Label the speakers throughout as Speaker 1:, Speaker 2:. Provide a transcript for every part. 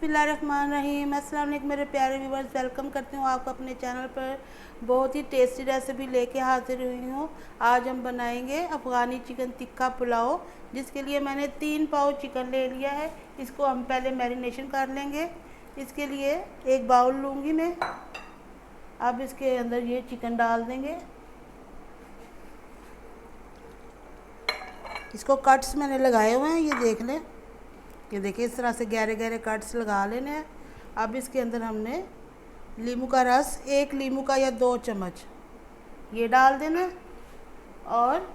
Speaker 1: बिस्मिल्लाहिर्रहमानिर्रहीम। अस्सलाम वालेकुम मेरे प्यारे व्यूवर्स, वेलकम करती हूँ आपको अपने चैनल पर। बहुत ही टेस्टी रेसिपी लेके हाजिर हुई हूँ। आज हम बनाएंगे अफ़गानी चिकन टिक्का पुलाव, जिसके लिए मैंने 3 पाव चिकन ले लिया है। इसको हम पहले मैरिनेशन कर लेंगे। इसके लिए एक बाउल लूँगी मैं। अब इसके अंदर ये चिकन डाल देंगे। इसको कट्स मैंने लगाए हुए हैं, ये देख लें। ये देखिए, इस तरह से गहरे गहरे कट्स लगा लेने हैं। अब इसके अंदर हमने नींबू का रस, 1 नींबू का या 2 चम्मच ये डाल देना, और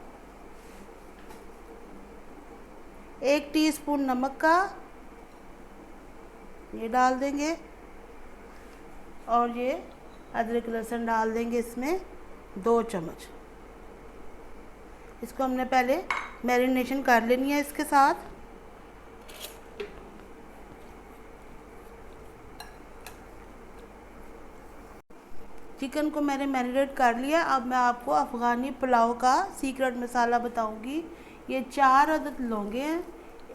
Speaker 1: 1 टीस्पून नमक का ये डाल देंगे, और ये अदरक लहसुन डाल देंगे इसमें 2 चम्मच। इसको हमने पहले मैरिनेशन कर लेनी है इसके साथ। चिकन को मैंने मैरिनेट कर लिया। अब मैं आपको अफ़गानी पुलाव का सीक्रेट मसाला बताऊंगी। ये 4 अदद लौंगे हैं,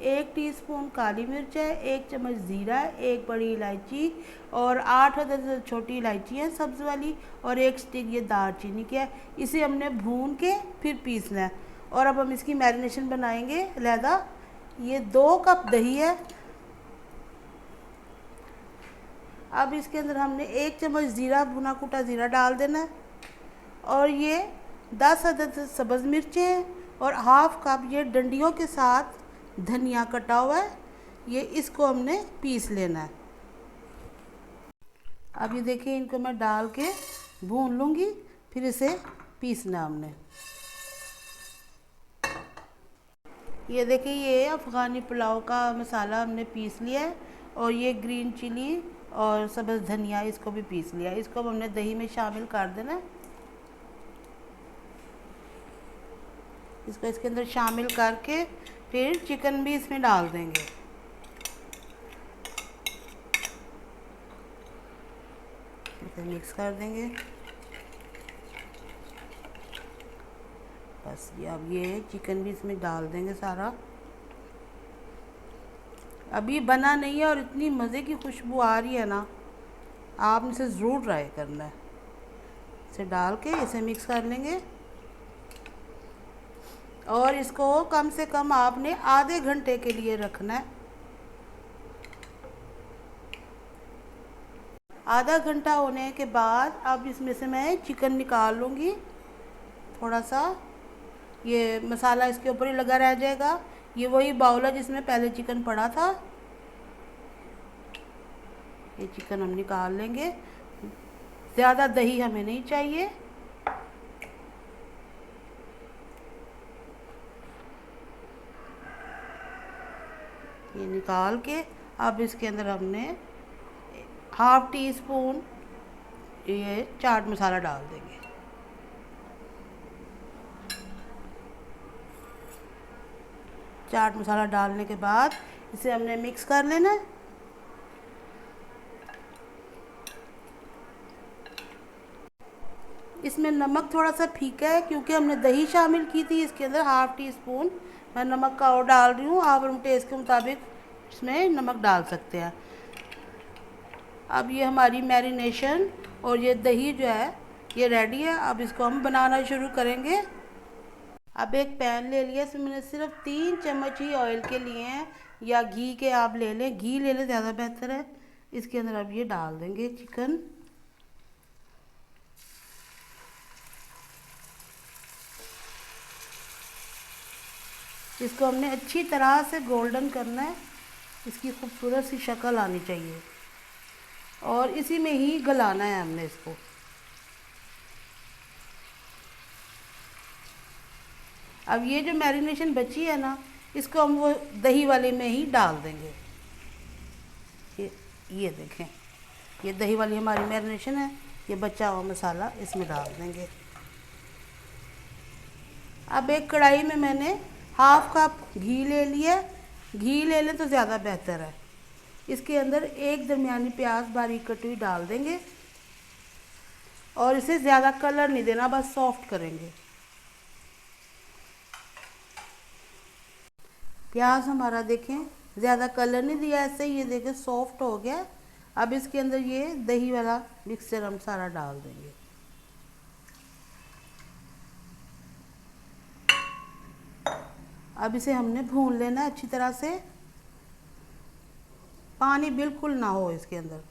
Speaker 1: 1 टीस्पून काली मिर्च है, 1 चम्मच ज़ीरा है, 1 बड़ी इलायची और 8 अदद छोटी इलायची है सब्ज़ वाली, और 1 स्टिक ये दालचीनी की है। इसे हमने भून के फिर पीसना है। और अब हम इसकी मैरिनेशन बनाएंगे अलहदा। ये 2 कप दही है। अब इसके अंदर हमने 1 चम्मच ज़ीरा, भुना कुटा ज़ीरा डाल देना है, और ये 10 अदद सब्ज़ मिर्चें हैं, और हाफ़ कप ये डंडियों के साथ धनिया कटा हुआ है। ये इसको हमने पीस लेना है। अब ये देखिए, इनको मैं डाल के भून लूँगी, फिर इसे पीसना हमने। ये देखिए, ये अफ़गानी पुलाव का मसाला हमने पीस लिया है, और ये ग्रीन चिली और सब्ज़ धनिया इसको भी पीस लिया। इसको अब हमने दही में शामिल कर देना है। इसको इसके अंदर शामिल करके फिर चिकन भी इसमें डाल देंगे। इसे मिक्स कर देंगे। बस ये अब ये चिकन भी इसमें डाल देंगे सारा। अभी बना नहीं है और इतनी मज़े की खुशबू आ रही है ना, आपने इसे ज़रूर ट्राई करना है। इसे डाल के इसे मिक्स कर लेंगे, और इसको कम से कम आपने आधे घंटे के लिए रखना है। आधा घंटा होने के बाद अब इसमें से मैं चिकन निकाल लूँगी। थोड़ा सा ये मसाला इसके ऊपर ही लगा रह जाएगा। ये वही बाउल है जिसमें पहले चिकन पड़ा था। ये चिकन हम निकाल लेंगे। ज़्यादा दही हमें नहीं चाहिए। ये निकाल के अब इसके अंदर हमने हाफ़ टीस्पून ये चाट मसाला डाल देंगे। चाट मसाला डालने के बाद इसे हमने मिक्स कर लेना है। इसमें नमक थोड़ा सा फीका है, क्योंकि हमने दही शामिल की थी। इसके अंदर हाफ़ टीस्पून मैं नमक का और डाल रही हूँ। आप अपने टेस्ट के मुताबिक इसमें नमक डाल सकते हैं। अब ये हमारी मैरिनेशन और ये दही जो है ये रेडी है। अब इसको हम बनाना शुरू करेंगे। अब एक पैन ले लिया, इसमें मैंने सिर्फ 3 चम्मच ही ऑयल के लिए हैं, या घी के आप ले लें। घी ले लें, ज़्यादा बेहतर है। इसके अंदर अब ये डाल देंगे चिकन। इसको हमने अच्छी तरह से गोल्डन करना है। इसकी खूबसूरत सी शक्ल आनी चाहिए, और इसी में ही गलाना है हमने इसको। अब ये जो मैरिनेशन बची है ना, इसको हम वो दही वाले में ही डाल देंगे। ये देखें, ये दही वाली हमारी मैरिनेशन है। ये बचा हुआ मसाला इसमें डाल देंगे। अब एक कढ़ाई में मैंने हाफ़ कप घी ले लिया। घी ले लें तो ज़्यादा बेहतर है। इसके अंदर एक दरमियानी प्याज बारीक कटी हुई डाल देंगे, और इसे ज़्यादा कलर नहीं देना, बस सॉफ्ट करेंगे। प्याज हमारा देखें ज़्यादा कलर नहीं दिया, ऐसे ही ये देखिए सॉफ्ट हो गया। अब इसके अंदर ये दही वाला मिक्सचर हम सारा डाल देंगे। अब इसे हमने भून लेना है अच्छी तरह से, पानी बिल्कुल ना हो इसके अंदर।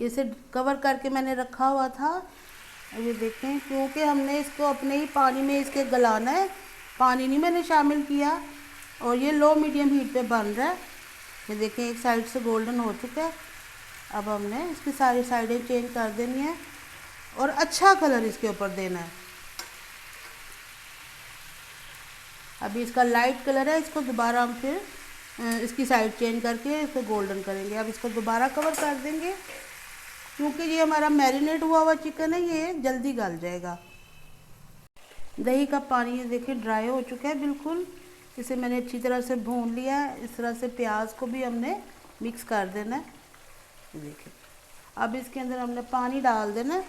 Speaker 1: इसे कवर करके मैंने रखा हुआ था। ये देखें, क्योंकि हमने इसको अपने ही पानी में इसके गलाना है, पानी नहीं मैंने शामिल किया। और ये लो मीडियम हीट पे बन रहा है। ये देखें एक साइड से गोल्डन हो चुका है। अब हमने इसकी सारी साइडें चेंज कर देनी है और अच्छा कलर इसके ऊपर देना है। अभी इसका लाइट कलर है, इसको दोबारा हम फिर इसकी साइड चेंज करके इसको गोल्डन करेंगे। अब इसको दोबारा कवर कर देंगे, क्योंकि ये हमारा मैरिनेट हुआ हुआ चिकन है, ये जल्दी गल जाएगा। दही का पानी ये देखिए ड्राई हो चुका है बिल्कुल। इसे मैंने अच्छी तरह से भून लिया है। इस तरह से प्याज को भी हमने मिक्स कर देना है। ये देखिए अब इसके अंदर हमने पानी डाल देना है।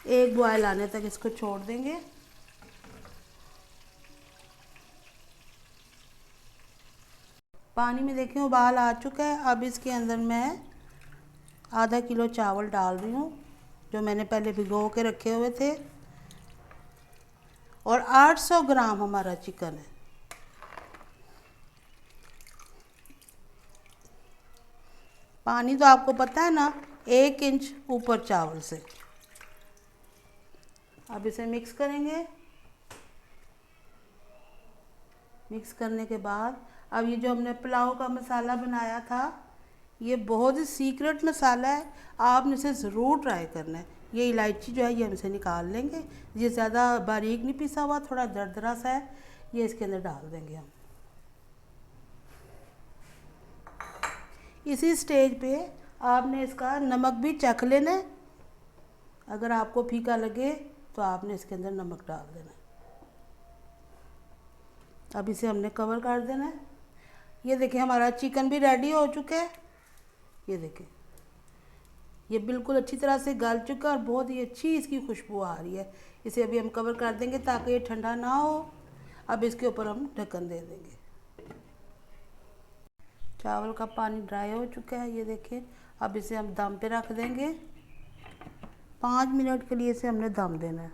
Speaker 1: एक बॉयल आने तक इसको छोड़ देंगे। पानी में देखें उबाल आ चुका है। अब इसके अंदर मैं आधा किलो चावल डाल रही हूँ, जो मैंने पहले भिगो के रखे हुए थे। और 800 ग्राम हमारा चिकन है। पानी तो आपको पता है ना, 1 इंच ऊपर चावल से। अब इसे मिक्स करेंगे। मिक्स करने के बाद अब ये जो हमने पुलाव का मसाला बनाया था, ये बहुत ही सीक्रेट मसाला है, आपने इसे ज़रूर ट्राई करना है। ये इलायची जो है ये हम इसे निकाल लेंगे। ये ज़्यादा बारीक नहीं पिसा हुआ, थोड़ा दरदरा सा है। ये इसके अंदर डाल देंगे हम। इसी स्टेज पे आपने इसका नमक भी चख लेना है। अगर आपको फीका लगे तो आपने इसके अंदर नमक डाल देना है। अब इसे हमने कवर कर देना है। ये देखिए हमारा चिकन भी रेडी हो चुका है। ये देखिए ये बिल्कुल अच्छी तरह से गल चुका है और बहुत ही अच्छी इसकी खुशबू आ रही है। इसे अभी हम कवर कर देंगे ताकि ये ठंडा ना हो। अब इसके ऊपर हम ढक्कन दे देंगे। चावल का पानी ड्राई हो चुका है, ये देखिए। अब इसे हम दम पे रख देंगे। 5 मिनट के लिए इसे हमने दम देना है।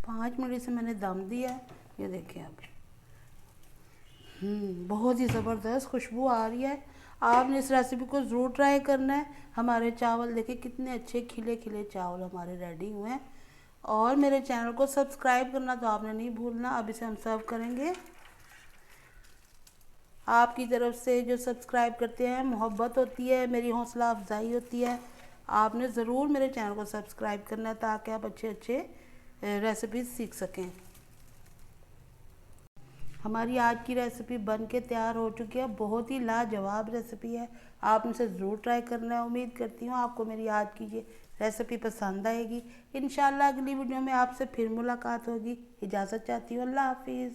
Speaker 1: 5 मिनट से मैंने दम दिया है। ये देखिए अब बहुत ही ज़बरदस्त खुशबू आ रही है। आपने इस रेसिपी को ज़रूर ट्राई करना है। हमारे चावल देखिए कितने अच्छे खिले खिले चावल हमारे रेडी हुए हैं। और मेरे चैनल को सब्सक्राइब करना तो आपने नहीं भूलना। अब इसे हम सर्व करेंगे। आपकी तरफ से जो सब्सक्राइब करते हैं मोहब्बत होती है, मेरी हौसला अफजाई होती है। आपने ज़रूर मेरे चैनल को सब्सक्राइब करना है ताकि आप अच्छे अच्छे रेसिपीज़ सीख सकें। हमारी आज की रेसिपी बन के तैयार हो चुकी है। बहुत ही लाजवाब रेसिपी है, आप इसे ज़रूर ट्राई करना है। उम्मीद करती हूँ आपको मेरी आज की ये रेसिपी पसंद आएगी। इंशाल्लाह अगली वीडियो में आपसे फिर मुलाकात होगी। इजाज़त चाहती हूँ। अल्लाह हाफिज़।